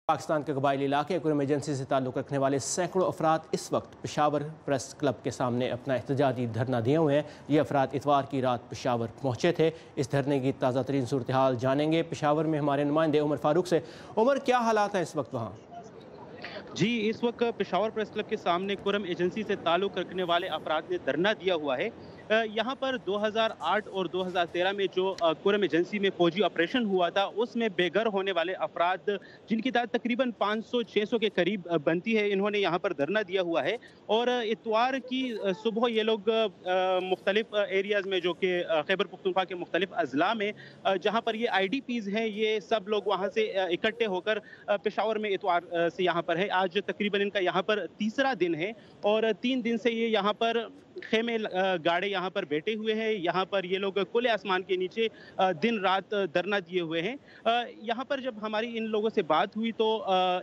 पाकिस्तान के कबायली इलाके कुरम एजेंसी से ताल्लुक़ रखने वाले सैकड़ों अफराद इस वक्त पेशावर प्रेस क्लब के सामने अपना एहतजाजी धरना दिए हुए हैं। ये अफराद इतवार की रात पेशावर पहुँचे थे। इस धरने की ताज़ा तरीन सूरत हाल जानेंगे पेशावर में हमारे नुमाइंदे उमर फारूक से। उमर, क्या हालात हैं इस वक्त वहाँ? जी, इस वक्त पेशावर प्रेस क्लब के सामने कुरम एजेंसी से ताल्लुक़ रखने वाले अफराद ने धरना दिया हुआ है। यहाँ पर 2008 और 2013 में जो कुरम एजेंसी में फौजी ऑपरेशन हुआ था, उसमें बेघर होने वाले अफराद जिनकी तादाद तकरीबन 500-600 के करीब बनती है, इन्होंने यहाँ पर धरना दिया हुआ है। और इतवार की सुबह ये लोग मुख्तलिफ एरियाज़ में, जो कि खैबर पख्तूनख्वा के मुख्तलिफ अजला में जहाँ पर ये IDPs हैं, ये सब लोग वहाँ से इकट्ठे होकर पेशावर में इतवार से यहाँ पर है। आज तकरीबन इनका यहाँ पर तीसरा दिन है और 3 दिन से ये यहाँ पर खेमे गाड़े यहाँ पर बैठे हुए हैं। यहाँ पर ये लोग खुले आसमान के नीचे दिन रात धरना दिए हुए हैं। यहाँ पर जब हमारी इन लोगों से बात हुई तो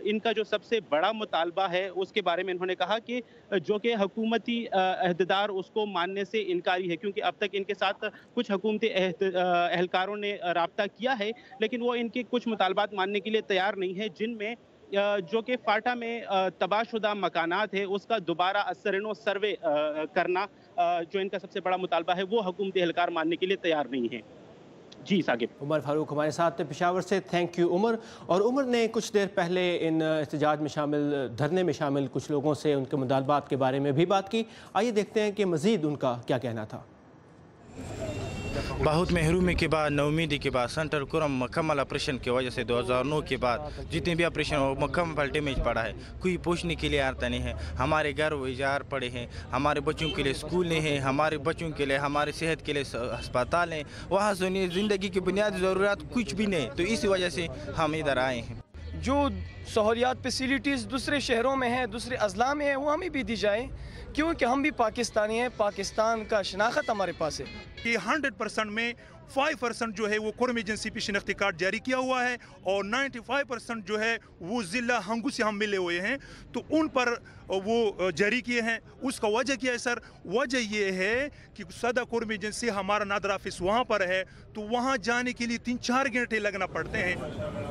इनका जो सबसे बड़ा मुतालबा है उसके बारे में इन्होंने कहा कि जो कि हुकूमती अहदेदार उसको मानने से इनकारी है, क्योंकि अब तक इनके साथ कुछ हुकूमती एहलकारों ने रब्ता किया है, लेकिन वो इनके कुछ मुतालबात मानने के लिए तैयार नहीं है, जिनमें जो कि फाटा में तबाहशुदा मकानात है उसका दोबारा असरनो सर्वे करना जो इनका सबसे बड़ा मुतालबा है, वो हुकूमती एहलकार मानने के लिए तैयार नहीं है। जी साकिब। उमर फारूक हमारे साथ पेशावर से, थैंक यू उमर। और उमर ने कुछ देर पहले इन एहतजाज में शामिल, धरने में शामिल कुछ लोगों से उनके मुतालबात के बारे में भी बात की। आइए देखते हैं कि मज़ीद उनका क्या कहना था। बहुत महरूमी के बाद, नाउमीदी के बाद, सेंट्रल कुरम मुकम्मल ऑपरेशन की वजह से 2009 के बाद जितने भी ऑपरेशन हो मुकम्मल डैमेज पड़ा है। कोई पूछने के लिए आता नहीं है। हमारे घर इजार पड़े हैं, हमारे बच्चों के लिए स्कूल नहीं है, हमारे बच्चों के लिए, हमारे सेहत के लिए अस्पताल हैं, वहाँ सुनिए ज़िंदगी की बुनियादी ज़रूरत कुछ भी नहीं। तो इस वजह से हम इधर आए हैं। जो सहूलियात फैसिलिटीज़ दूसरे शहरों में हैं, दूसरे अजला में हैं, वो हमें भी दी जाए, क्योंकि हम भी पाकिस्तानी हैं। पाकिस्तान का शनाख्त हमारे पास है कि 100% में 5% जो है वो कुरम एजेंसी पे शिनाख्ती कार्ड जारी किया हुआ है और 95% जो है वो ज़िला हंगू से हम मिले हुए हैं, तो उन पर वो जारी किए हैं। उसका वजह क्या है सर? वजह ये है कि सदर कुरम एजेंसी हमारा नादर ऑफिस वहाँ पर है, तो वहाँ जाने के लिए 3-4 घंटे लगना पड़ते हैं।